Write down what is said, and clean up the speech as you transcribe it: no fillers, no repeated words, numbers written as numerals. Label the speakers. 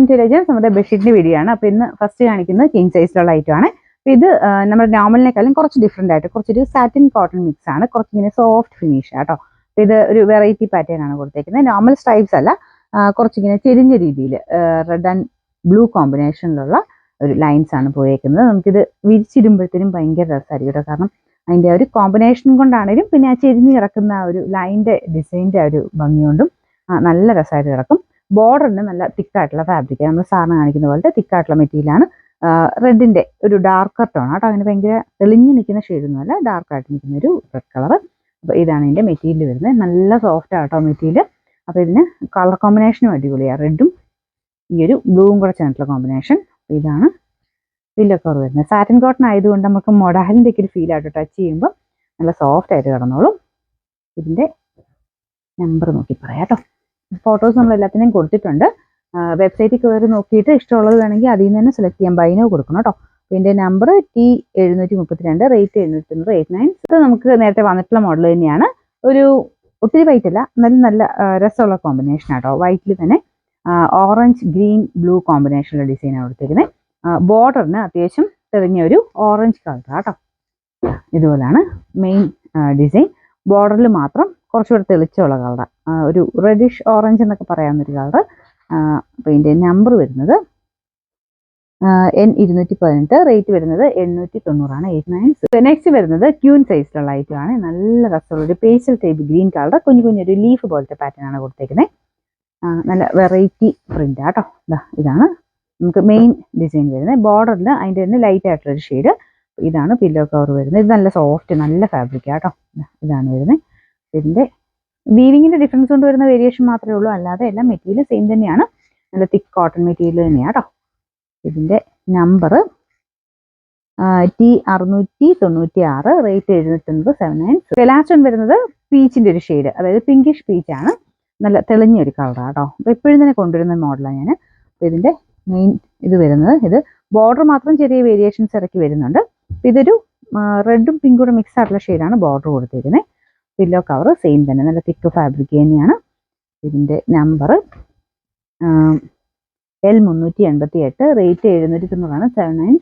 Speaker 1: To legends നമ്മുടെ ബെഡ്ഷീറ്റിന്റെ video ആണ്. അപ്പോൾ ഇന്ന് ഫസ്റ്റ് കാണിക്കുന്നത് കിങ് സൈസിലുള്ള ഐറ്റം ആണ്. അപ്പോൾ ഇത് നമ്മുടെ നോർമലിനെക്കാളും കുറച്ച് ഡിഫറെന്റ് ആയിട്ട് കുറച്ചൊരു സാറ്റിൻ കോട്ടൺ മിക്സ് ആണ്, കുറച്ചിങ്ങനെ സോഫ്റ്റ് ഫിനിഷ് ആട്ടോ. അപ്പോൾ ഇത് ഒരു വെറൈറ്റി പാറ്റേൺ ആണ് കൊടുത്തേക്കുന്നത്. നോർമൽ സ്ട്രൈപ്സ് അല്ല, കുറച്ചിങ്ങനെ ചെരിഞ്ഞ രീതിയിൽ റെഡ് ആൻഡ് ബ്ലൂ കോമ്പിനേഷനിലുള്ള ഒരു ലൈൻസ് ആണ് പോയേക്കുന്നത്. നമുക്കിത് വിരിച്ചിടുമ്പോഴത്തേനും ഭയങ്കര രസമായിരിക്കും കേട്ടോ. കാരണം അതിൻ്റെ ഒരു കോമ്പിനേഷൻ കൊണ്ടാണേലും പിന്നെ ആ ചെരിഞ്ഞ് കിടക്കുന്ന ആ ഒരു ലൈൻ്റെ ഡിസൈൻ്റെ ഒരു ഭംഗി കൊണ്ടും നല്ല രസമായിട്ട് കിടക്കും. ബോർഡറിന് നല്ല തിക്കായിട്ടുള്ള ഫാബ്രിക്, നമ്മൾ സാറിന് കാണിക്കുന്ന പോലത്തെ തിക്കായിട്ടുള്ള മെറ്റീരിയലാണ്. റെഡിൻ്റെ ഒരു ഡാർക്കർ ടോൺ കേട്ടോ, അങ്ങനെ ഭയങ്കര തെളിഞ്ഞ് നിൽക്കുന്ന ഷെയ്ഡൊന്നുമല്ല, ഡാർക്കായിട്ട് നിൽക്കുന്ന ഒരു റെഡ് കളർ. അപ്പോൾ ഇതാണ് ഇതിൻ്റെ മെറ്റീരിയൽ വരുന്നത്. നല്ല സോഫ്റ്റ് ആട്ടോ മെറ്റീരിയൽ. അപ്പോൾ ഇതിന് കളർ കോമ്പിനേഷനും അടിപൊളിയാണ്, റെഡും ഈ ഒരു ബ്ലൂവും കൂടെ ചേർന്നിട്ടുള്ള കോമ്പിനേഷൻ. ഇതാണ് പില്ലോ കവർ വരുന്നത്. സാറ്റിൻ കോട്ടൺ ആയതുകൊണ്ട് നമുക്ക് മൊഡാലിൻ്റെ ഒക്കെ ഒരു ഫീൽ ആയിട്ട് ടച്ച് ചെയ്യുമ്പോൾ നല്ല സോഫ്റ്റ് ആയിട്ട് കിടന്നോളും. ഇതിൻ്റെ നമ്പർ നോക്കി പറയാം കേട്ടോ. ഫോട്ടോസ് നമ്മൾ എല്ലാത്തിനെയും കൊടുത്തിട്ടുണ്ട്. വെബ്സൈറ്റിൽ കയറി നോക്കിയിട്ട് ഇഷ്ടമുള്ളത് വേണമെങ്കിൽ അതിൽ നിന്ന് തന്നെ സെലക്ട് ചെയ്യാം. ബൈനോ കൊടുക്കണം കേട്ടോ. ഇതിൻ്റെ നമ്പർ T732, റേറ്റ് 789. ഇത് നമുക്ക് നേരത്തെ വന്നിട്ടുള്ള മോഡൽ തന്നെയാണ്. ഒരു ഒത്തിരി വൈറ്റ് അല്ല, എന്നാലും നല്ല രസമുള്ള കോമ്പിനേഷൻ ആട്ടോ. വൈറ്റിൽ തന്നെ ഓറഞ്ച് ഗ്രീൻ ബ്ലൂ കോമ്പിനേഷനുള്ള ഡിസൈനാണ് കൊടുത്തിരിക്കുന്നത്. ബോർഡറിന് അത്യാവശ്യം തെളിഞ്ഞ ഒരു ഓറഞ്ച് കളർ കേട്ടോ. ഇതുപോലാണ് മെയിൻ ഡിസൈൻ. ബോർഡറിൽ മാത്രം കുറച്ചുകൂടെ തെളിച്ചുള്ള കളർ, ഒരു റെഡിഷ് ഓറഞ്ച് എന്നൊക്കെ പറയാവുന്നൊരു കളർ. അപ്പോൾ ഇതിൻ്റെ നമ്പർ വരുന്നത് N218, റേറ്റ് വരുന്നത് 890, 89. നെക്സ്റ്റ് വരുന്നത് ക്യൂൻ സൈസിലുള്ള ഐറ്റമാണ്. നല്ല രസമുള്ള ഒരു പേസ്റ്റൽ ടൈപ്പ് ഗ്രീൻ കളർ, കുഞ്ഞൊരു ലീഫ് പോലത്തെ പാറ്റേൺ ആണ് കൊടുത്തേക്കുന്നത്. നല്ല വെറൈറ്റി പ്രിന്റ് ആട്ടോ. ഇതാണ് നമുക്ക് മെയിൻ ഡിസൈൻ വരുന്നത്. ബോർഡറിൽ അതിൻ്റെ തന്നെ ലൈറ്റ് ആയിട്ടുള്ളൊരു ഷെയ്ഡ്. ഇതാണ് പില്ലോ കവർ വരുന്നത്. ഇത് നല്ല സോഫ്റ്റ് നല്ല ഫാബ്രിക് ആട്ടോ. ഇതാണ് വരുന്നത്. ഇതിൻ്റെ വീവിങ്ങിൻ്റെ ഡിഫറൻസ് കൊണ്ട് വരുന്ന വേരിയേഷൻ മാത്രമേ ഉള്ളൂ, അല്ലാതെ എല്ലാം മെറ്റീരിയൽ സെയിം തന്നെയാണ്. നല്ല തിക്ക് കോട്ടൺ മെറ്റീരിയൽ തന്നെയാണ് കേട്ടോ. ഇതിൻ്റെ number T696, rate 790, 79. Last one വരുന്നത് പീച്ചിൻ്റെ ഒരു ഷെയ്ഡ്, അതായത് പിങ്കിഷ് പീച്ചാണ്. നല്ല തെളിഞ്ഞൊരു കളറാണ് കേട്ടോ. അപ്പോൾ എപ്പോഴും തന്നെ കൊണ്ടുവരുന്ന മോഡലാണ് ഞാൻ. അപ്പോൾ ഇതിൻ്റെ മെയിൻ ഇത് വരുന്നത്, ഇത് ബോർഡർ മാത്രം ചെറിയ വേരിയേഷൻസ് ഇറക്കി വരുന്നുണ്ട്. അപ്പോൾ ഇതൊരു റെഡും പിങ്കും കൂടെ മിക്സ് ആയിട്ടുള്ള ഷെയ്ഡാണ് ബോർഡർ കൊടുത്തിരിക്കുന്നത്. പില്ലോ കവർ സെയിം തന്നെ, നല്ല തിക്ക് ഫാബ്രിക് തന്നെയാണ്. ഇതിൻ്റെ നമ്പർ L388, റേറ്റ് 790, 79.